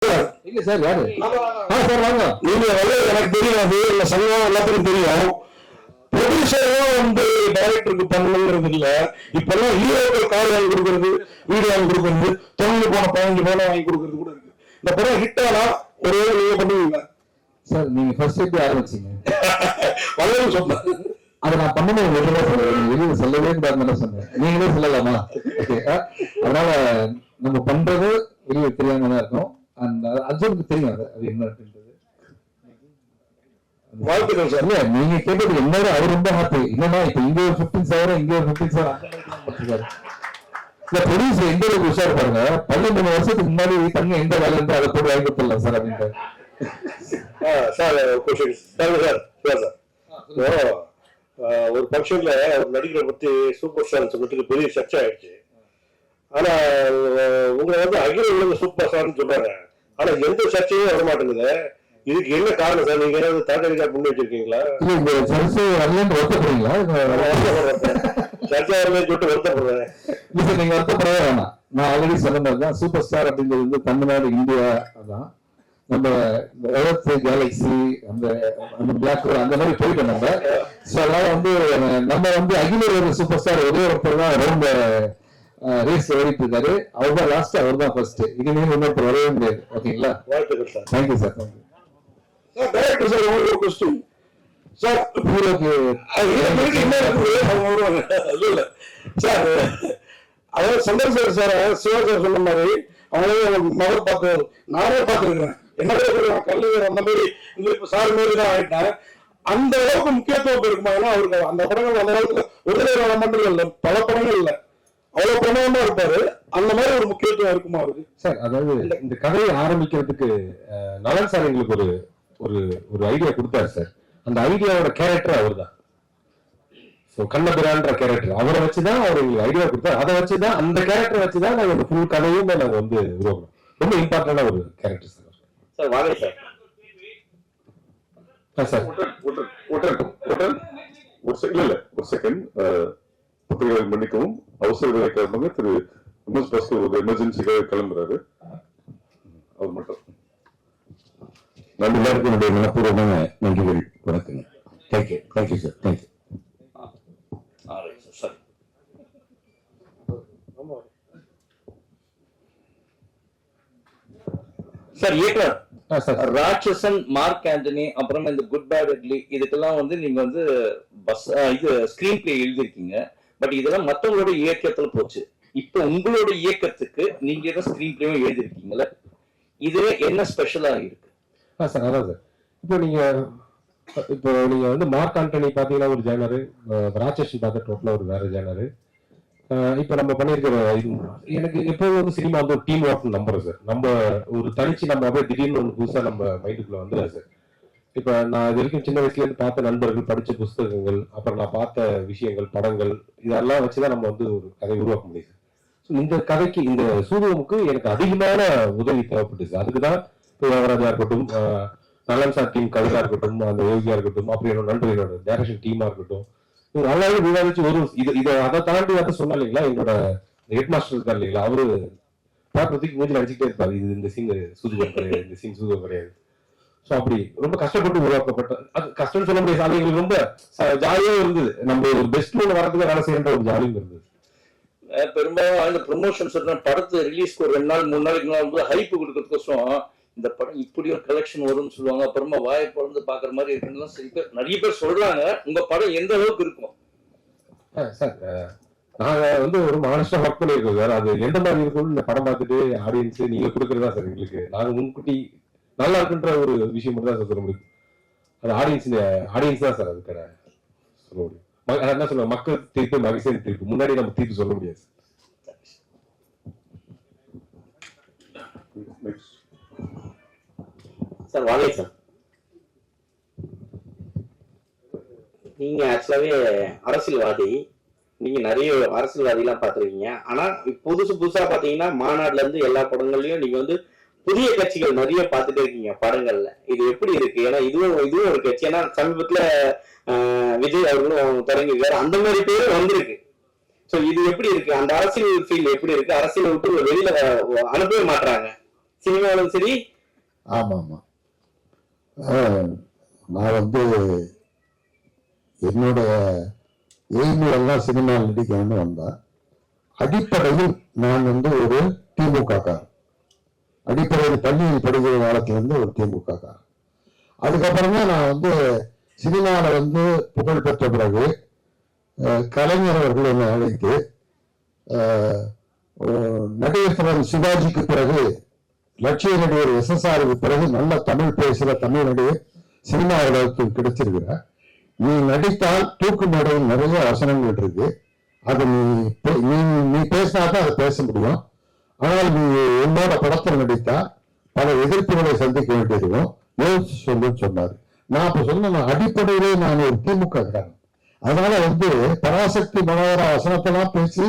இல்ல சார் யாரு சார் வாங்க. நீங்க எனக்கு தெரியும், அது இல்ல சங்கம் எல்லாத்துக்கும் தெரியும். ப்ரொடியூசரும் வந்து டைரக்டருக்கு பண்ணணுங்கிறது இல்ல. இப்பெல்லாம் ஹீரோக்கள் கார் வாங்கி கொடுக்கறது, வீடு வாங்கி கொடுக்கறது, தொழில் போன 15 பணம் வாங்கி கொடுக்கறது கூட இருக்கு. இந்த படம் ஹிட் ஆனா ஒருவேளை நீங்க பண்ணுவீங்க சார்? நீங்க ஃபர்ஸ்ட் எப்படி ஆரம்பிச்சீங்க? வல்லவன் சொன்னேன், அதை நான் பண்ணணும் வெளியே சொல்லவே கூடாதுன்னு சொன்னேன். நீங்களே சொல்லலாமா? அதனால நம்ம பண்றது வெளியே தெரியாம தான் இருக்கும். அந்த அர்ஜுனுக்கு தெரியும் அது என்ன அப்படின்றது. வாழ்த்துக்கள் சார். இல்ல நீங்க கேட்டது எல்லாரும் அவர் ரொம்ப ஹாப்பி. என்னன்னா இப்ப இங்க ஒரு 15,000 இங்க ஒரு 15,000 இல்ல ப்ரொடியூசர் எந்த அளவுக்கு உஷார் பாருங்க. 12 வருஷத்துக்கு முன்னாடி தங்க எந்த வேலை இருந்து அதை போட்டு வாங்கி கொடுத்துடலாம் சார் அப்படின்ட்டு. சார் ஒரு ஃபங்க்ஷன்ல ஒரு நடிகரை பத்தி சூப்பர் ஸ்டார் சொல்றதுக்கு பெரிய சர்ச்சை ஆயிடுச்சு. ஆனா உங்களை வந்து அகில உலக சூப்பர் ஸ்டார்னு சொல்றாங்க. ஆனா எந்த சர்ச்சையும் வர மாட்டேங்குது. இதுக்கு என்ன காரணம் சார்? நீங்க ஏதாவது தாக்கா பண்ணி வச்சிருக்கீங்களா? சர்ச்சை வரலன்னு வருத்தப்படுறீங்களா? சர்ச்சை வரலன்னு சொல்லிட்டு வருத்தப்படுறேன். நீங்க வருத்தப்படவே வேணாம். நான் ஆல்ரெடி சொன்ன மாதிரி தான் சூப்பர் ஸ்டார் அப்படிங்கிறது வந்து தமிழ்நாடு, இந்தியா தான். நம்ம எர்த் கேலக்சி அந்த பிளாக் ஹோல் அந்த மாதிரி போயிட்டோம் நம்ம. ஸோ அதனால வந்து நம்ம வந்து அகில ஒரு சூப்பர் ஸ்டார் ஒரே ஒருத்தர் தான் ரவுண்ட் ரேஸ் ஓடிட்டு இருக்காரு. அவர் தான் லாஸ்ட், அவர் தான் ஃபர்ஸ்ட். இனிமே இன்னொருத்தர் வரவே முடியாது. ஓகேங்களா? வாழ்த்துக்கள் sir. Thank you sir. Thank you sir. Director sir ஒரு கொஸ்டின் சார். ஹீரோக்கு இல்ல சார், அதாவது சந்திரசேகர் சார் சிவா சார் சொன்ன மாதிரி அவங்களே மகள் பார்த்து நானே பார்த்துருக்கிறேன். என்ன கல்லூரி அந்த மாதிரி இப்ப சார் மாரி தான் ஆயிட்டேன். அந்த அளவுக்கு முக்கியத்துவம் இருக்குமா? ஏன்னா அவருக்கு அந்த படங்கள் அந்த அளவுக்கு ஒரு மட்டும் இல்லை, பல படங்கள் இல்லை, அவ்வளவு பிரமாதமா இருப்பாரு. அந்த மாதிரி ஒரு முக்கியத்துவம் இருக்குமா அவருக்கு சார்? அதாவது இந்த கதையை ஆரம்பிக்கிறதுக்கு நலன் சார் எங்களுக்கு ஒரு ஒரு ஒரு ஐடியா கொடுத்தாரு சார். அந்த ஐடியாவோட கேரக்டர் அவர் தான். கண்ணபிரான்ற கேரக்டர் அவரை வச்சுதான் அவர் எங்களுக்கு ஐடியா கொடுத்தாரு. அதை வச்சுதான், அந்த கேரக்டர் வச்சுதான் நாங்க ஃபுல் கதையும் நாங்க வந்து உருவாக்கணும். ரொம்ப இம்பார்ட்டன்டா ஒரு கேரக்டர் சார். சார் வாங்க சார். சார் ஒரு செகண்ட் பத்திரிகை மன்னிக்கவும். அவசர வேலை காரணமாக திரு எம்எஸ் பாஸ்கர் ஒரு எமர்ஜென்சிக்காக கிளம்புறாரு. அவர் மட்டும் நம்ம எல்லாருக்கும் என்னுடைய மனப்பூர்வமான நன்றிகள், வணக்கங்க. Thank you. Thank you sir. Thank you sir. இயக்குனர் ராட்சசன், மார்க் ஆண்டனி, அப்புறம் இந்த குட் பேட் அக்லி, இதுக்கெல்லாம் வந்து நீங்க வந்து இது ஸ்கிரீன் பிளே எழுதிருக்கீங்க. பட் இதெல்லாம் மற்றவங்களோட இயக்கத்துல போச்சு. இப்ப உங்களோட இயக்கத்துக்கு நீங்க எதாவது ஸ்கிரீன் பிளேவும் எழுதிருக்கீங்களா? இது என்ன ஸ்பெஷலா இருக்கு சார்? அதான் சார், இப்போ நீங்க வந்து மார்க் ஆண்டனி பாத்தீங்கன்னா ஒரு ஜேனரு, ராட்சசன் பார்த்த டோட்டலா ஒரு வேற ஜேனரு. இப்ப நம்ம பண்ணிருக்கிற எனக்கு எப்போதும் வந்து சினிமா வந்து ஒரு டீம் ஒர்க் நம்புறோம் சார். நம்ம ஒரு தனிச்சு நம்ம அப்படியே திடீர்னு ஒன்று புதுசா நம்ம மைண்டுக்குள்ள வந்துடும் சார். இப்ப நான் இது வரைக்கும் சின்ன வயசுல இருந்து பார்த்த நண்பர்கள், படிச்ச புஸ்தகங்கள், அப்புறம் நான் பார்த்த விஷயங்கள், படங்கள், இதெல்லாம் வச்சுதான் நம்ம வந்து ஒரு கதை உருவாக்க முடியுது. இந்த கதைக்கு, இந்த சூதுவமுக்கு எனக்கு அதிகமான உதவி தேவைப்பட்டுச்சு. அதுக்குதான் யோகராஜா இருக்கட்டும், நலன் சார் டீம் கவிதா இருக்கட்டும், அந்த யோகியா இருக்கட்டும், அப்புறம் என்னோட நண்பர்களோட டைரக்ஷன் டீமா இருக்கட்டும், நல்லாவே விவாதிச்சு ஒரு இதை அதை தாண்டி வந்து சொன்னா இல்லைங்களா, என்னோட ஹெட் மாஸ்டர் இருக்காரு இல்லைங்களா, அவரு பாக்குறதுக்கு மூஞ்சில் அடிச்சுட்டே இருப்பாரு, இது இந்த சீன் சூதுகம் கிடையாது, இந்த சீன் சூதுகம் கிடையாது. ஸோ அப்படி ரொம்ப கஷ்டப்பட்டு உருவாக்கப்பட்ட, அது கஷ்டம்னு சொல்ல முடியாது, அது எங்களுக்கு ரொம்ப ஜாலியாக இருந்தது. நம்ம ஒரு பெஸ்ட் ஒன்று வரதுக்கு வேலை செய்யற ஒரு ஜாலியும் இருந்தது. பெரும்பாலும் அந்த ப்ரொமோஷன் சொல்ற படத்தை ரிலீஸ்க்கு ஒரு 2 நாள் 3 நாளைக்கு வந்து ஹைப்பு கொடுக்கறதுக்கோசம் இந்த படம் இப்படி ஒரு கலெக்ஷன் வரும்னு சொல்லுவாங்க. அப்புறமா வாயை பிறந்து பாக்குற மாதிரி இருக்குன்னு நிறைய பேர் சொல்றாங்க. உங்க படம் எந்த அளவுக்கு இருக்கும் சார்? நாங்க வந்து ஒரு மானஸ்டா ஒர்க் பண்ணிருக்கோம் சார். அது எந்த மாதிரி இருக்கும்னு இந்த படம் பார்த்துட்டு ஆடியன்ஸ் நீங்க கொடுக்கறதா சார் எங்களுக்கு. நாங்க முன்கூட்டி நல்லா இருக்குன்ற ஒரு விஷயம் மட்டும் தான் சார் சொல்ல முடியும். அது ஆடியன்ஸ் தான் சார் அதுக்கான சொல்ல முடியும். என்ன சொல்லுவாங்க, மக்கள் தீர்ப்பு, மகிழ்ச்சி தீர்ப்பு, முன்னாடி நம்ம தீர்ப்பு சொல்ல முடியாது சார். வாங்க சார். நீங்க ஆக்சுவலாவே அரசியல்வாதி, நீங்க நிறைய அரசியல்வாதி எல்லாம் பாத்துருக்கீங்க. ஆனா புதுசா பாத்தீங்கன்னா மாநாடுல இருந்து எல்லா படங்கள்லயும் நீங்க வந்து புதிய கட்சிகள் நிறைய பார்த்துட்டே இருக்கீங்க படங்கள்ல. இது எப்படி இருக்கு? ஏன்னா இதுவும் ஒரு கட்சி. ஏன்னா சமீபத்துல விஜய் அவர்களும் தொடங்கியிருக்காரு, அந்த மாதிரி பேரும் வந்திருக்கு. சோ இது எப்படி இருக்கு? அந்த அரசியல் ஃபீல் எப்படி இருக்கு? அரசியலை விட்டு வெளியில அனுப்பவே மாட்டாங்க. சினிமாவிலும் சரி. ஆமா ஆமா. நான் வந்து என்னோட எய்மெல்லாம் சினிமா நடிக்கணும்னு வந்தேன். அடிப்படையில் நான் வந்து ஒரு திமுக காரன். அடிப்படையில் பள்ளியில் படிக்கிற காலத்திலிருந்து ஒரு திமுக காரன். அதுக்கப்புறம் தான் நான் வந்து சினிமாவில் வந்து புகழ் பெற்ற பிறகு கலைஞர் அவர்கள் என்னை அழைத்து நடிகர் சிவாஜிக்கு பிறகு லட்சிய நடிகர் SSRக்கு பிறகு நல்ல தமிழ் பேசுகிற தமிழ் நடிகர் சினிமா உலகத்தில் கிடைச்சிருக்கிற, நீ நடித்தால் தூக்கு மேடையில் நிறைய வசனங்கள் இருக்கு, அது நீ பேசினாதான் அதை பேச முடியும். ஆனால் நீ என்னோட படத்தில் நடித்தா பல எதிர்ப்புகளை சந்திக்க வேண்டியிருக்கும், யோசிச்சு சொல்லுன்னு சொன்னார். நான் அப்ப சொன்ன அடிப்படையிலே நான் ஒரு திமுக காரன். அதனால வந்து பராசக்தி மனோகர வசனத்தெல்லாம் பேசி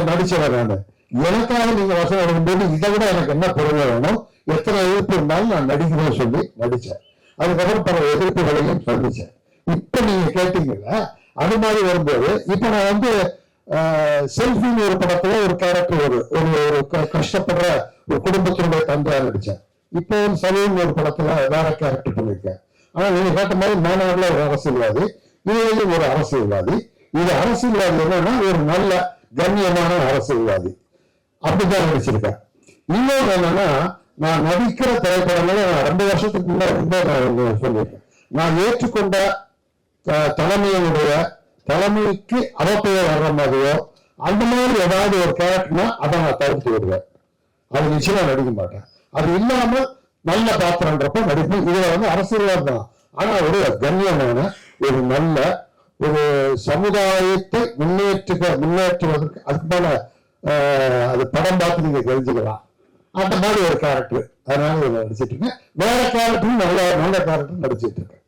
நடிச்சவன் நான். எனக்காக நீங்க வசனம் எடுக்கும்போது இதை விட எனக்கு என்ன பெருமை வேணும், எத்தனை எதிர்ப்பு இருந்தாலும் நான் நடிக்கிறேன்னு சொல்லி நடிச்சேன். அதுக்கப்புறம் பல எதிர்ப்புகளையும் சந்திச்சேன். இப்ப நீங்க கேட்டீங்கல்ல, அது மாதிரி வரும்போது இப்ப நான் வந்து செல்ஃபின்னு ஒரு படத்துல ஒரு கேரக்டர் ஒரு கஷ்டப்படுற ஒரு குடும்பத்தினுடைய தந்தையா நடிச்சேன். இப்போ ஒரு சலூன் ஒரு படத்துல வேற கேரக்டர் பண்ணிருக்கேன். ஆனா நீங்க கேட்ட மாதிரி மாநாடுல ஒரு அரசியல்வாதி, இதுலையும் ஒரு அரசியல்வாதி. இது அரசியல்வாதி என்னன்னா ஒரு நல்ல கண்ணியமான அரசியல்வாதி, அப்படிதான் நடிச்சிருக்கேன். இன்னொன்று என்னன்னா, நான் நடிக்கிற திரைப்படங்களை நான் 2 வருஷத்துக்கு முன்னாடி சொல்லியிருக்கேன். நான் ஏற்றுக்கொண்ட தலைமையினுடைய தலைமைக்கு அவப்பெயர் வர்ற மாதிரியோ அந்த மாதிரி ஏதாவது ஒரு கேரக்டர்னா அதை நான் தவிர்த்து விடுவேன். அது நிச்சயமா நடிக்க மாட்டேன். அது இல்லாம நல்ல பாத்திரன்றப்ப நடிப்பேன். இதுல வந்து அரசியல்வாதி தான், ஆனா ஒரு கண்ணியமான ஒரு நல்ல ஒரு சமுதாயத்தை முன்னேற்றுவதற்கு அதுக்கு மேல அது படம் பார்த்து நீங்க தெரிஞ்சுக்கலாம். அந்த மாதிரி ஒரு கேரக்டர், அதனால இதை நடிச்சிட்டு இருக்கேன். வேற கேரக்டரும் நல்ல கேரக்டர் நடிச்சிட்டு இருக்கேன்.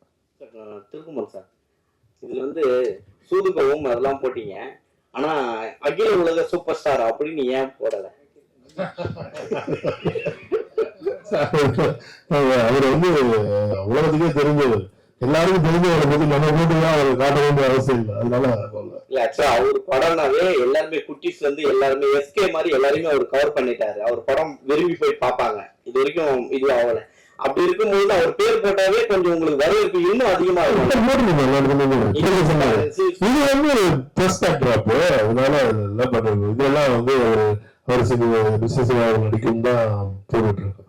திருக்குமன் சார், இதுல வந்து சூதுகவும் அதெல்லாம் போட்டீங்க, ஆனா அகில உலக சூப்பர் ஸ்டார் அப்படின்னு ஏன் போடல? அவர் வந்து உலகத்துக்கே தெரிஞ்சவர், எல்லாருக்கும் தெரிஞ்சவரை பத்தி நம்ம போட்டுதான் அவர் காட்ட வேண்டிய அவசியம் இல்லை. அதனால இல்ல, ஆக்சுவலா அவர் படம்னாவே எல்லாருமே குட்டிஸ்ல இருந்து எல்லாருமே SK மாதிரி எல்லாருமே அவர் கவர் பண்ணிட்டாரு. அவர் படம் விரும்பி போய் பார்ப்பாங்க. இது வரைக்கும் இது ஆகல. அப்படி இருக்கும்போது அவர் பேர் போட்டாவே கொஞ்சம் உங்களுக்கு வரவேற்பு இன்னும் அதிகமா இருக்கும். இது வந்து ஒரு ப்ளஸ் ஃபேக்டர். அதனால என்ன பண்றது, இதெல்லாம் வந்து ஒரு சில பிசினஸ் நடிக்கும் தான் போட்டுட்டு இருக்கோம்.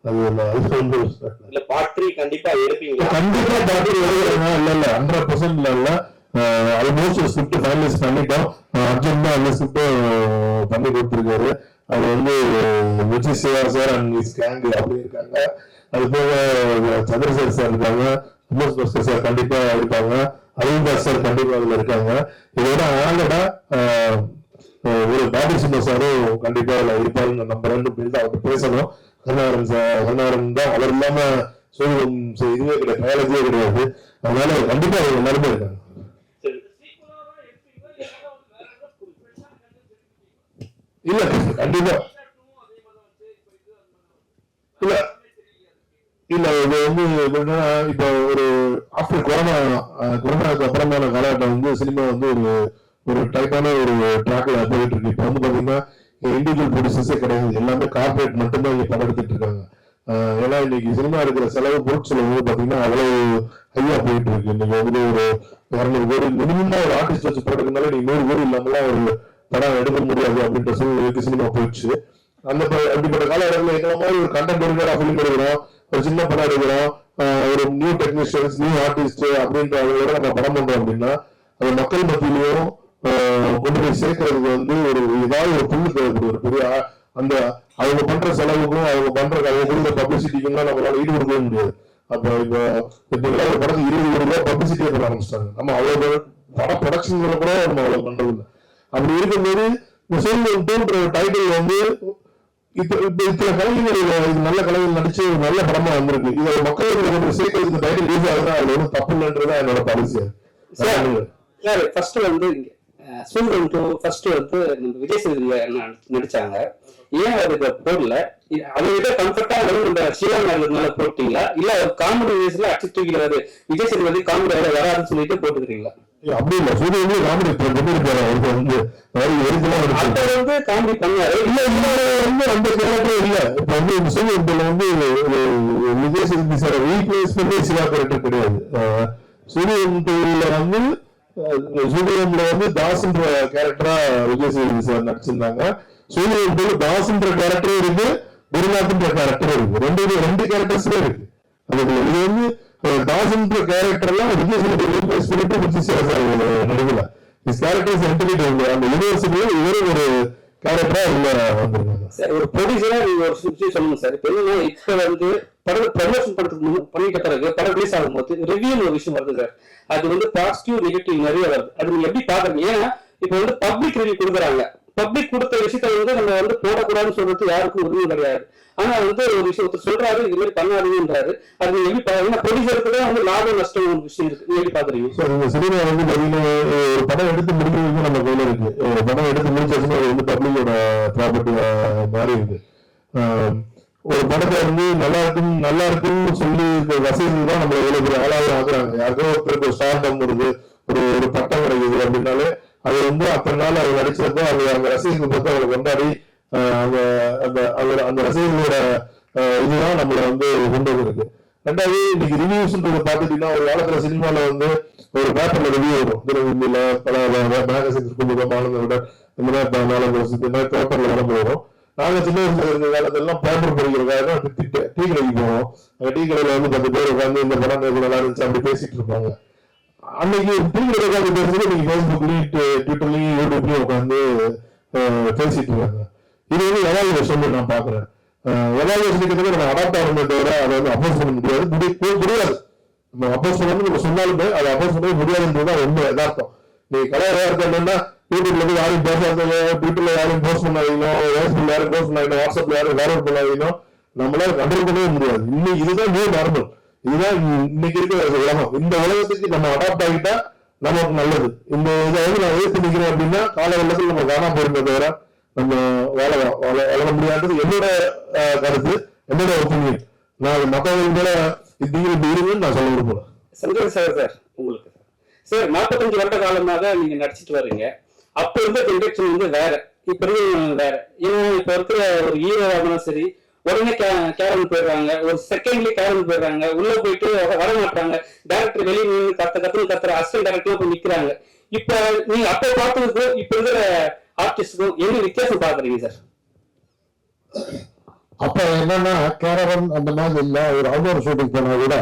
இல்ல பார்ட் 3 கண்டிப்பா எடுப்பீங்க? கண்டிப்பா பார்ட் 3 எடுக்கிறேன். இல்ல 100% இல்ல, ஆல்மோஸ்ட் ஸ்கிரிப்ட் ஃபைனலைஸ் பண்ணிட்டோம். அர்ஜுன் தான் அந்த ஸ்கிரிப்ட் பண்ணி கொடுத்துருக்காரு. அது வந்து விஜய் சிவா சார் அண்ட் ஸ்கேங் அப்படி இருக்காங்க. அது போக சந்திரசேகர் சார் இருக்காங்க, உமேஷ் பாஸ்கர் சார் கண்டிப்பா இருக்காங்க, அரவிந்தாஸ் சார் கண்டிப்பா அதுல இருக்காங்க. இதோட ஆளடா ஒரு பாபி சிம்மா சாரும் கண்டிப்பா அதுல இருப்பாருன்னு நம்புறேன்னு அவர்கிட்ட பேசணும். கருணாகரன் தான், அவர் இல்லாம இதுவே கிடையாது, பயாலஜியே கிடையாது. அதனால கண்டிப்பா அவங்க எல்லாருமே இருக்காங்க. இல்ல கண்டிப்பா இல்ல இல்ல இது வந்து எப்படின்னா, இப்போ ஒரு ஆஃப்டர் கொரோனாவுக்கு அப்புறமான காலகட்டம் வந்து சினிமா வந்து ஒரு டைப்பான ஒரு ட்ராக்ல போயிட்டு இருக்கு. இப்போ வந்து பாத்தீங்கன்னா இண்டிவிஜுவல் ப்ரொடியூசர்ஸே கிடையாது, எல்லாமே கார்பரேட் மட்டும்தான் இங்க படம் எடுத்துட்டு இருக்காங்க. ஏன்னா இன்னைக்கு சினிமா இருக்கிற செலவு, பொருட்செலவு பாத்தீங்கன்னா அவ்வளவு ஹையா போயிட்டு இருக்கு. இன்னைக்கு வந்து ஒரு 200 கோடி மினிமம் ஒரு ஆர்டிஸ்ட் வச்சு போடுறதுனால நீங்க 100 கோடி இல்லாமலாம் ஒரு படம் எடுக்க முடியாது அப்படின்ற சூழ்நிலைக்கு சினிமா போயிடுச்சு. அப்படிப்பட்ட காலகட்டத்தில் எங்களை மாதிரி ஒரு கண்டென்ட் ஓரியன்டா ஃபிலிம் எடுக்கிறோம், ஒரு சின்ன படம் எடுக்கிறோம், ஒரு நியூ டெக்னீஷியன்ஸ் நியூ ஆர்டிஸ்ட் அப்படின்ற அவங்களோட நம்ம படம் பண்றோம் அப்படின்னா அது மக்கள் மத்தியிலையும் கொண்டு போய் சேர்க்கறதுக்கு வந்து ஏதாவது ஒரு புல்லு தேவைப்படுது. ஒரு பெரிய அந்த அவங்க பண்ற செலவுக்கும் அவங்க கொடுத்த பப்ளிசிட்டிக்கும் நம்மளால ஈடு கொடுக்கவே முடியாது. அப்போ இப்போ ஒரு படத்துக்கு 20 கோடி ரூபாய் பப்ளிசிட்டியே பண்ண ஆரம்பிச்சிட்டாங்க. நம்ம அவ்வளவு பட ப்ரொடக்ஷன்ல கூட நம்ம அவ்வளவு பண்றது இல்லை. அப்படி இருக்கும்போது இந்த சோல்ன்ற டைட்டில் வந்து இப்ப இத்தனை கலைஞர்கள் இது நல்ல கலைஞர்கள் நடிச்சு நல்ல படமா வந்திருக்கு. இதை மக்களுக்கு சேர்க்கறதுக்கு டைட்டில் யூஸ் ஆகுதுன்னா அது ஒன்றும் தப்பு இல்லைன்றதான் என்னோட பாலிசி. சார் ஃபர்ஸ்ட் வந்து சூழ்நிலை ஃபர்ஸ்ட் வந்து விஜய் சேதுபதி நடிச்சாங்க, ஏன் அவருக்கு போடல? அவர்கிட்ட கம்ஃபர்டா நம்ம சிவனால போட்டீங்களா, இல்ல காமெடி வேஸ்ல அடிச்சு தூக்கிறாரு விஜய் சேதுபதி காமெடி வராதுன்னு சொல்லிட்டு போட்டுக்கிறீங்களா? அப்படி இல்ல சூரியன் காமெடி பண்ணிட்டு போறான் வந்து அப்ப வந்து காமெடி பண்ணாரு. இல்ல வந்து அந்த கேரக்டர் இல்ல. இப்ப வந்து சூரியன்ல வந்து விஜய் சேதுபதி சார் ரீப்ளேஸ் பண்ணி சிவா கேரக்டர் கிடையாது. சூரியன் தொழில வந்து சூரியன்ல வந்து தாஸ்ன்ற கேரக்டரா விஜய் சேதுபதி சார் நடிச்சிருந்தாங்க. சூரியன் தொழில் தாஸ்ன்ற கேரக்டரும் இருக்கு, குருநாத்ன்ற கேரக்டரும் இருக்கு. ரெண்டு கேரக்டர்ஸ்ல இருக்கு. அது இது வந்து தாஸ்ன்ற கேரக்டர் எல்லாம் விஜய் சேதுபதி ரீப்ளேஸ் பண்ணிட்டு விஜய் சார் நடிகல. His character is entertained. அந்த யூனிவர்சிட்டியில இவரு ஒரு கேரக்டரா உள்ள வந்திருக்காங்க. சார் ஒரு ப்ரொடியூசரா நீங்க ஒரு விஷயம் சொல்லுங்க சார். இப்ப என்னன்னா இப்ப வந்து படம் ப்ரமோஷன் பண்றதுக்கு பண்ணிட்ட பிறகு படம் ரிலீஸ் ஆகும்போது ரிவ்யூ ஒரு விஷயம் வருது சார். அது வந்து பாசிட்டிவ் நெகட்டிவ் நிறைய வருது. அது நீங்க எப்படி பாக்குறீங்க? ஏன்னா இப்ப வந்து பப்ளிக் ரிவ்யூ கொடுக்குறாங்க. பப்ளிக் கொடுத்த விஷயத்த வந்து நம்ம வந்து போடக்கூடாதுன்னு சொல்றது யாருக்கும் உரிமை கிடையாது. ஆனா வந்து ஒரு விஷயத்த சொல்றாரு, இது மாதிரி பண்ணாதீங்கன்றாரு. அது நீங்க எப்படி பாக்குறீங்க? ப்ரொடியூசருக்கு தான் வந்து லாபம் நஷ்டம் ஒரு விஷயம் இருக்கு. நீங்க எப்படி பாக்குறீங்க? சார் இந்த சினிமா வந்து பாத்தீங்கன்னா ஒரு படம் எடுத்து முடிக்கிறது நம்ம கையில இருக்கு. ஒரு படம் எடுத்து முடிச்சாச்சுன்னா அது வந்து பப்ளிக்கோட ப்ராப்பர்ட்டி மாறி இருக்கு. ஒரு படத்தை வந்து நல்லா இருக்குன்னு சொல்லி ரசிகர்கள் தான் நம்ம எவ்வளவு பெரிய ஆளாக ஆகுறாங்க. யாருக்கோ ஒருத்தருக்கு ஒரு ஸ்டார்டம் வருது, ஒரு பட்டம் கிடைக்குது அப்படின்னாலே அது வந்து அத்தனை நாள் அவங்க நடிச்சப்போ அவங்க ரசிகர்கள் பார்த்து அவங்களை கொண்டாடி அந்த ரசிகர்களோட இதுதான் நம்மள வந்து கொண்டு வந்திருக்கு. ரெண்டாவது இன்னைக்கு ரிவ்யூஸ்ன்றத பாத்துட்டீங்கன்னா ஒரு காலத்துல சினிமால வந்து ஒரு பேப்பர்ல ரிவ்யூ வரும். தினவில பல மேகசின்ஸ் மாணவர்களோட இந்த மாதிரி 4 வருஷத்துக்கு இந்த மாதிரி பேப்பர்ல வளர்ந்து வரும். நாங்க சின்ன வயசுல இருந்த காலத்துல பேப்பர் படிக்கிறதுக்காக டீ கடைக்கு போவோம். அந்த டீ கடையில வந்து 10 பேர் உட்காந்து இந்த படம் நல்லா இருந்துச்சு அப்படி பேசிட்டு இருப்பாங்க. அன்னைக்கு டீ கடையில உட்காந்து பேசுறது நீங்க ஃபேஸ்புக்லயும் ட்விட்டர்லயும் யூடியூப்லயும் உட்காந்து பேசிட்டு இருக்காங்க. இது வந்து எவாலுவேஷன் நான் பாக்குறேன். எவாலுவேஷனுக்கு நம்ம அடாப்ட் ஆகணுமே தவிர அதை வந்து அப்போஸ் பண்ண முடியாது. நம்ம அப்போஸ் பண்ணணும் நம்ம சொன்னாலுமே அதை அப்போஸ் பண்ண முடியாதுன்றதுதான் உண்மை யதார்த்தம். நீ கலாச்சாரத்தை என்னன்னா யூடியூப்ல இருந்து யாரும் பேசாதீங்க, ட்விட்டர்ல யாரும் போஸ்ட் பண்ணாதீங்க, ஃபேஸ்புக்ல யாரும் போஸ்ட் பண்ணாதீங்க, வாட்ஸ்அப்ல யாரும் ஃபார்வர்ட் பண்ணாதீங்க, நம்மளால கண்ட்ரோல் பண்ணவே முடியாது. இன்னைக்கு இதுதான் நியூ நார்மல். இதுதான் இன்னைக்கு இருக்கிற உலகம். இந்த உலகத்துக்கு நம்ம அடாப்ட் ஆகிட்டா நமக்கு நல்லது. இந்த இதை வந்து நான் எதிர்த்து நிற்கிறேன் அப்படின்னா கால வெள்ளத்தில் நம்ம காணாம போயிருந்தே தவிர நம்ம வளர முடியாதது என்னோட கருத்து, என்னோட ஒப்பீனியன். நான் மற்றவங்க மேல இப்படி இருங்கன்னு நான் சொல்ல விரும்பல. சங்கர் சார் உங்களுக்கு சார் 45 வருட காலமாக நீங்க நடிச்சிட்டு வர்றீங்க. அப்ப இருந்த ஜென்ரேஷன் வந்து வேற, இப்ப இருக்க வேற. ஏன்னா இப்ப இருக்கிற ஒரு ஹீரோவாக சரி உடனே கேரன் போயிடுறாங்க, ஒரு செகண்ட்லயே கேரன் போயிடுறாங்க, உள்ள போயிட்டு வர மாட்டாங்க. டேரக்டர் வெளியே நின்று கத்துற அசிஸ்டன்ட் டேரக்டர் போய் நிக்கிறாங்க. இப்ப நீங்க அப்ப பார்த்ததுக்கும் இப்ப இருக்கிற ஆர்டிஸ்டுக்கும் என்ன வித்தியாசம் பாக்குறீங்க சார்? அப்ப என்னன்னா கேரவன் அந்த மாதிரி இல்ல. ஒரு அவுட்டோர் ஷூட்டிங் போனா கூட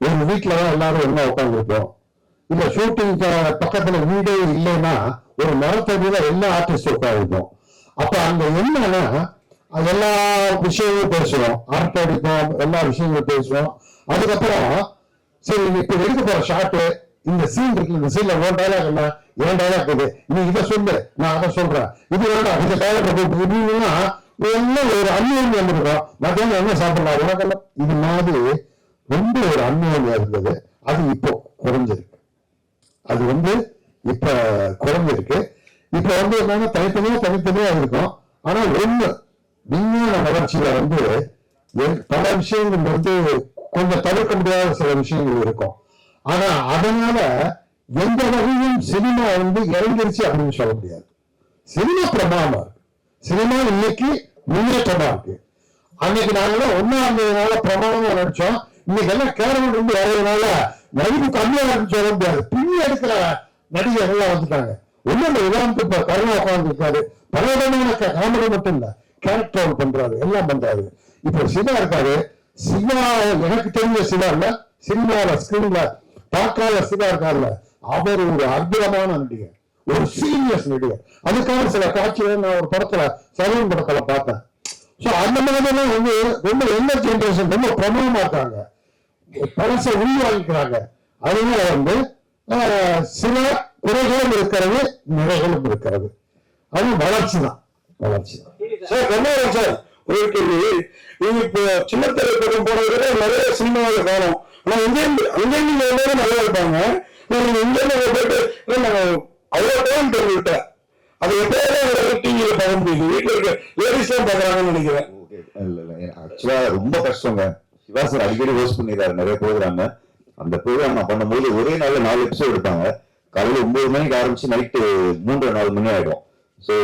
ஒரு வீட்டுலதான் எல்லாரும் என்ன உட்காந்துருப்போம். இல்ல ஷூட்டிங் பக்கத்துல வீடே இல்லைன்னா ஒரு மரத்தடியில எல்லா ஆர்டிஸ்டும் உட்காந்துருப்போம். அப்ப அங்க என்னன்னா எல்லா விஷயங்களும் பேசுவோம், அரட்டை அடிப்போம், எல்லா விஷயங்களும் பேசுவோம். அதுக்கப்புறம் சரி இப்ப எடுக்க போற ஷாட்டு இந்த சீன் இருக்கு, இந்த சீன்ல ஒரு டைலாக் என்ன, ஏன் டைலாக் இது, நீ இதை சொல்லு, நான் அதை சொல்றேன், இது வேண்டாம், இந்த டைலாக் இப்படின்னா எல்லாம் ஒரு அந்நியம் வந்துருக்கோம். மத்தியானம் என்ன சாப்பிடலாம் உனக்கெல்லாம் இது மாதிரி ரொம்ப ஒரு அந்நியம் இருந்தது. அது இப்போ குறைஞ்சிருக்கு. அது வந்து இப்ப குறைஞ்சிருக்கு. இப்ப வந்து என்னன்னா தனித்தனியா இருக்கும். ஆனா ஒண்ணு விஞ்ஞான வளர்ச்சியில வந்து பல விஷயங்கள் வந்து கொஞ்சம் தவிர்க்க முடியாத சில விஷயங்கள் இருக்கும். ஆனா அதனால எந்த வகையும் சினிமா வந்து இறங்கிருச்சு அப்படின்னு சொல்ல முடியாது. சினிமா பிரமாணமா இருக்கு. சினிமா இன்னைக்கு முன்னேற்றமா இருக்கு. அன்னைக்கு நாங்க ஒன்னாந்ததுனால பிரமாணமா நடிச்சோம். இன்னைக்கு எல்லாம் கேரளம் வந்து வர்றதுனால நடிப்பு கம்மியா இருக்குன்னு சொல்ல முடியாது. பின்னி எடுக்கிற நடிகர் எல்லாம் வந்துட்டாங்க. ஒண்ணு உதாரணத்துக்கு இப்ப கருணா உட்கார்ந்து இருக்காரு. பல இடமான காமெடி மட்டும் இல்ல, கேரக்டர் பண்றாரு, எல்லாம் பண்றாரு. இப்ப சிவா இருக்காரு. சிவா எனக்கு தெரிஞ்ச சிவா இல்ல, சினிமால ஸ்கிரீன்ல பார்க்காத சிவா இருக்காருல்ல, அவர் ஒரு அற்புதமான நடிகர், ஒரு சீரியஸ் நடிகர். அதுக்காக சில காட்சிகளை நான் ஒரு படத்துல சலூன் படத்துல பார்த்தேன். சோ அந்த மாதிரிலாம் வந்து ரொம்ப எந்த ஜென்ரேஷன் ரொம்ப பிரபலமா இருக்காங்க, பழசை உள்வாங்கிக்கிறாங்க. அதனால வந்து சில குறைகளும் இருக்கிறது, நிறைகளும் இருக்கிறது. அது வளர்ச்சி தான். சார் கண்ணாரன் சார் ஒரு கேள்வி. நீங்க இப்போ சின்ன திரைப்படம் போனதுல நிறைய சினிமாவில காணும். ஆனா அங்கேயும் எல்லாரும் நல்லா இருப்பாங்க. நீங்க இங்க போயிட்டு அவ்வளவு டைம் தெரிவிட்ட அது எப்பயாவது டிவியில பார்க்க முடியுது. வீட்டுல இருக்க லேடிஸ் எல்லாம் பாக்குறாங்கன்னு நினைக்கிறேன். ஆக்சுவலா ரொம்ப கஷ்டங்க. சிவா சார் அடிக்கடி ஹோஸ்ட் பண்ணிடுறாரு நிறைய ப்ரோக்ராம். அந்த ப்ரோக்ராம் நான் பண்ணும்போது ஒரே நாள்ல 4 எபிசோட் எடுத்தாங்க. காலையில 9 மணிக்கு ஆரம்பிச்சு நைட்டு 3-4 மணி ஆயிடும். ஸோ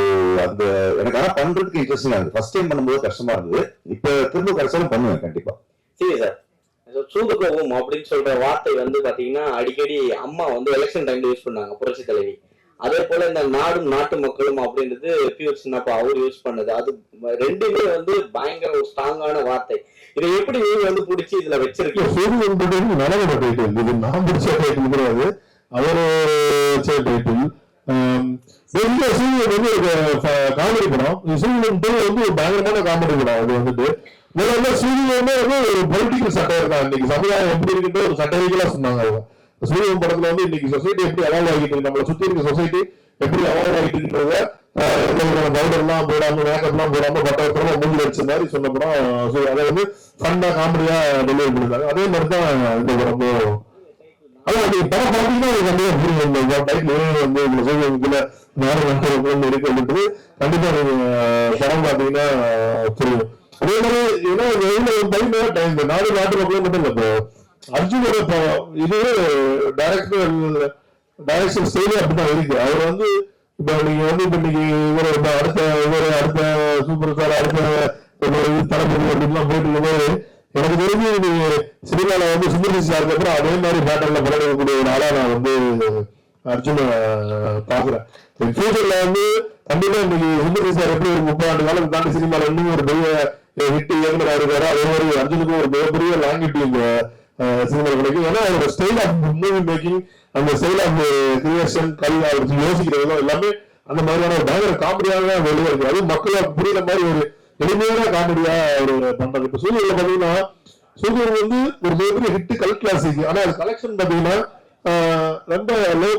அந்த எனக்கு ஆனா பண்றதுக்கு இன்ட்ரெஸ்டிங்கா இருந்தது. ஃபர்ஸ்ட் டைம் பண்ணும்போது கஷ்டமா இருந்தது. இப்ப திரும்ப கடைசியாலும் பண்ணுவேன் கண்டிப்பா. சரி சார், சூது கோபம் அப்படின்னு சொல்ற வார்த்தை வந்து பாத்தீங்கன்னா அடிக்கடி அம்மா வந்து எலெக்ஷன் டைம்ல யூஸ் பண்ணாங்க, புரட்சி தலைவி. அதே போல இந்த நாடும் நாட்டு மக்களும் அப்படின்றது பியூர் சின்னப்பா அவர் யூஸ் பண்ணது. அது ரெண்டுமே வந்து பயங்கர ஒரு ஸ்ட்ராங்கான வார்த்தை. இதை எப்படி நீங்க வந்து பிடிச்சி இதுல வச்சிருக்கீங்க? சூரியன் நலவட டைட்டில், இது நான் பிடிச்ச டைட்டில் கிடையாது, அவரு டைட்டில். சூரியன் வந்து காமெடி படம். சூரியன் வந்து ஒரு பயங்கரமான காமெடி படம். அது வந்துட்டு முதல்ல சூரியன் வந்து ஒரு பொலிட்டிக்கல் சட்டை இருக்கான். இன்னைக்கு சமுதாயம் எப்படி இருக்குன்னு ஒரு சட்டவிகளா சொன்னாங்க. சூரியன் படத்துல வந்து இன்னைக்கு சொசைட்டி எப்படி அவால்வ் ஆகிட்டு இருக்கு, நம்மளை சுத்தி இருக்க சொசைட்டி எப்படி அவால்வ் ஆகிட்டு இருக்கிறத பவுடர் எல்லாம் போடாம, மேக்கப் எல்லாம் போடாம, பட்டவரமா மூஞ்சி வச்ச மாதிரி சொன்ன படம். அதை வந்து ஃபன்னா காமெடியா டெலிவரி பண்ணிருக்காங்க. அதே மாதிரிதான் இந்த படம். அதான் நீங்க படம் பாத்தீங்கன்னா கண்டிப்பா புரியும். டைட்டில் வந்து சூரியனுக்குள்ள நாடு நாட்டு இருக்கு அப்படின்றது கண்டிப்பா நீங்க படம் பாத்தீங்கன்னா புரியும். அதே மாதிரி இந்த நாடு நாட்டு மக்களும் மட்டும் இல்ல, இப்போ அர்ஜுனோட இதுவே டைரக்ஷன் ஸ்டைலே அப்படிதான் இருக்கு. அவர் வந்து இப்ப நீங்க வந்து இப்ப இன்னைக்கு அடுத்த சூப்பர் ஸ்டார், அடுத்த தளபதி அப்படின்லாம் போயிட்டு இருக்கும்போது எனக்கு தெரிஞ்சு நீங்க சினிமால வந்து சுந்தர் சாருக்கு அப்புறம் அதே மாதிரி பேட்டர்ல படம் எடுக்கக்கூடிய ஒரு ஆளா நான் வந்து அர்ஜுன பாக்குறேன். ஃபியூச்சர்ல வந்து கண்டிப்பா இன்னைக்கு சுந்தர் சார் எப்படி ஒரு 30 ஆண்டு காலம் தாண்டி சினிமால இன்னும் ஒரு பெரிய ஹிட் இயக்குனரா இருக்காரு, அதே மாதிரி அர்ஜுனுக்கும் ஒரு மிகப்பெரிய லாங்கிட்டி இந்த சினிமா கிடைக்கும். ஏன்னா அவரோட ஸ்டைல் ஆஃப் மூவி மேக்கிங், அந்த ஸ்டைல் ஆஃப் கிரியேஷன், அவர் யோசிக்கிறதெல்லாம் எல்லாமே அந்த மாதிரியான ஒரு பயங்கர காமெடியாக வெளியே இருக்கு. அது மக்களுக்கு புரியுற மாதிரி ஒரு எளிமையான காமெடியா ஒரு பண்றது. இப்ப சூரியன்ல பாத்தீங்கன்னா சூரியன் வந்து ஒரு மிகப்பெரிய ஹிட் கல் கிளாசிக். ஆனா அது கலெக்ஷன் பாத்தீங்கன்னா ரொம்ப லோ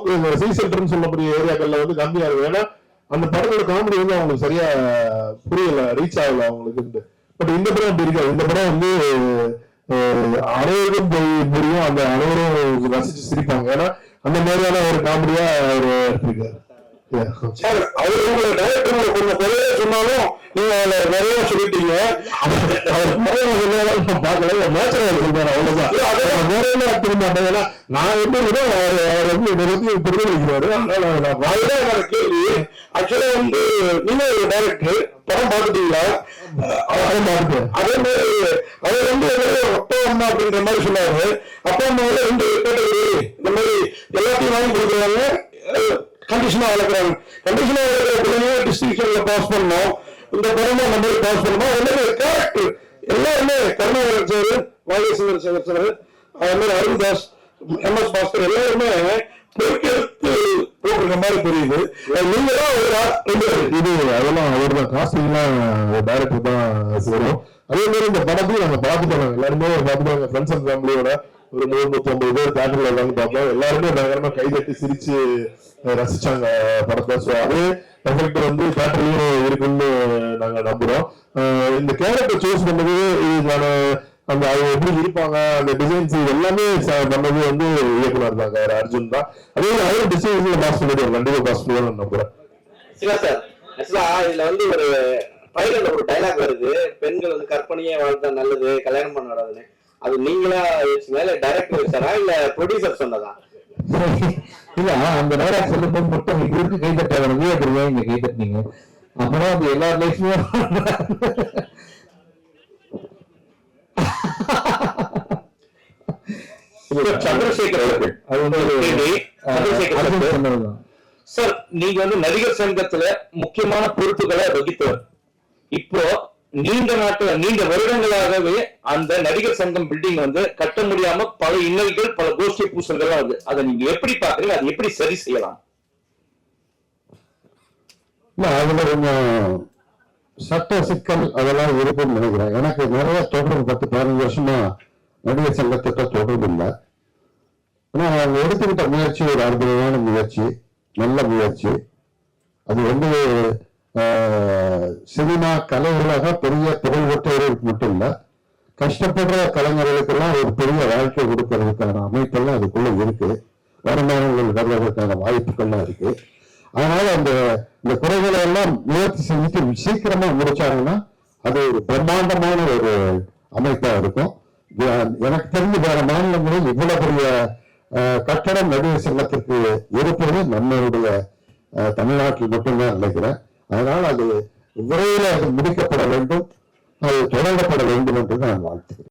சி சென்டர்னு சொல்லக்கூடிய ஏரியாக்கள்ல வந்து கம்மியா இருக்கும். ஏன்னா அந்த படத்தோட காமெடி வந்து அவங்களுக்கு சரியா புரியல, ரீச் ஆகல அவங்களுக்கு. பட் இந்த படம் அப்படி இருக்காது. இந்த படம் வந்து அனைவருக்கும் புரியும், அந்த அனைவரும் ரசிச்சு சிரிப்பாங்க. ஏன்னா அந்த மாதிரியான ஒரு காமெடியா அவர் எடுத்திருக்காரு. அவர் உங்களை டைரக்டர் கொஞ்சம் குறைய சொன்னாலும் நீங்க நிறைய சொல்லிட்டீங்க. பாக்கல நேச்சுரல் சொல்றேன், அவ்வளவுதான். திரும்ப மாட்டேன். ஏன்னா நான் எப்படி அவர் வந்து இதை பத்தி பிரதிபலிக்கிறாரு. அதனால கேள்வி. ஆக்சுவலா வந்து நீங்க ஒரு டைரக்டர், படம் பார்த்துட்டீங்களா? அதே மாதிரி அவர் வந்து அப்பா அம்மா அப்படின்ற மாதிரி சொன்னாரு. அப்பா அம்மாவில 2 கேட்டகரி, இந்த மாதிரி எல்லாத்தையும் வாங்கி கொடுக்குறாங்க, கண்டிஷனா வளர்க்குறாங்க. கண்டிஷனா வளர்க்குற பிள்ளைங்க டிஸ்ட்ரிக்ஷன்ல பாஸ் பண்ணோம், இந்த படமா நம்ம பாஸ் பண்ணோம். எல்லாமே கேரக்டர் எல்லாருமே கருணாகரன் சார், வாகேஸ்வரர் சார், அது மாதிரி அருண்தாஸ், MS பாஸ்கர் எல்லாருமே பொறுக்கெடுத்து போடுற மாதிரி தெரியுது. நீங்க தான் இது அதெல்லாம் அவர் தான் காஸ்டிங்லாம் டைரக்டர் தான் செய்யணும். அதே மாதிரி இந்த படத்தையும் நாங்க பார்த்துட்டோம், எல்லாருமே பார்த்துட்டோம். ஃப்ரெண்ட்ஸ் அண்ட் ஃபேமிலியோட ஒரு 150 பேர் தியேட்டர்ல எல்லாரும் பார்த்தோம். எல்லாருமே பயங்கரமா கைதட்டி சிரிச்சு ரசிச்சாங்க படத்தை. ஸோ அதே எஃபெக்ட் வந்து தியேட்டர்லயும் இருக்குன்னு நாங்க நம்புறோம். இந்த கேரக்டர் சூஸ் பண்ணது, இதுக்கான அந்த அவங்க எப்படி இருப்பாங்க, அந்த டிசைன்ஸ் எல்லாமே பண்ணது வந்து இயக்குனர் தான், அர்ஜுன் தான். அதே மாதிரி அவரும் டிசைன்ஸ்ல பாஸ் பண்ணிடுவார், கண்டிப்பா பாஸ் பண்ணுவார் நம்புறேன். சிவா சார், ஆக்சுவலா இதுல வந்து ஒரு பைலட்ல ஒரு டைலாக் வருது, பெண்கள் வந்து கற்பனையே வாழ்ந்தா நல்லது, கல்யாணம் பண்ண நடக்குதுன்னு. அது நீங்களா மேல டைரக்டர் வச்சாரா இல்ல ப்ரொடியூசர் சொன்னதா? இல்ல, அந்த டைலாக் சொல்லும்போது மட்டும் இருக்கு கை தட்டாங்க, இங்க கை தட்டினீங்க. அப்புறம் அது எல்லா லைஃப்லயும் சந்திரசேகர் அவர்கள், அது வந்து சார், நீங்க வந்து நடிகர் சங்கத்துல முக்கியமான பொறுப்புகளை வகித்தவர். இப்போ நீண்ட வருடங்களாகவே அந்த நடிகர் சங்கம் பில்டிங் வந்து கட்ட முடியாம பல இன்னல்கள், பல கோஷ்டி பூசல்கள் வருது. அதை நீங்க எப்படி பாக்குறீங்க? அதை எப்படி சரி செய்யலாம்? அதுல கொஞ்சம் சட்ட சிக்கல் அதெல்லாம் இருக்குன்னு நினைக்கிறேன். எனக்கு நிறைய தொடர்பு 10-15 வருஷமா நடிகர் சங்கத்திட்ட தொடர்பு இல்லை. ஆனா அவங்க எடுத்துக்கிட்ட முயற்சி ஒரு அற்புதமான முயற்சி, நல்ல முயற்சி. அது வந்து சினிமா கலைகளாக பெரிய புகழ் பெற்றவர்களுக்கு மட்டும் இல்ல, கஷ்டப்படுற கலைஞர்களுக்கெல்லாம் ஒரு பெரிய வாழ்க்கை கொடுக்கறதுக்கான அமைப்பெல்லாம் அதுக்குள்ள இருக்கு, வருமானங்கள் வர்றதுக்கான வாய்ப்புகள்லாம் இருக்கு. அதனால இந்த குறைகளை எல்லாம் முயற்சி செஞ்சுட்டு சீக்கிரமா முடிச்சாங்கன்னா அது ஒரு பிரம்மாண்டமான ஒரு அமைப்பா இருக்கும். எனக்கு தெரிஞ்சு வேற மாநிலங்களில் இவ்வளவு பெரிய கட்டடம் நடுவர் சங்கத்திற்கு இருப்பது நம்மளுடைய தமிழ்நாட்டில் மட்டும்தான் நினைக்கிறேன். அதனால் அது விரைவில் அது முடிக்கப்பட வேண்டும், அது தொடங்கப்பட வேண்டும் என்று நான் வாழ்த்துக்கிறேன்.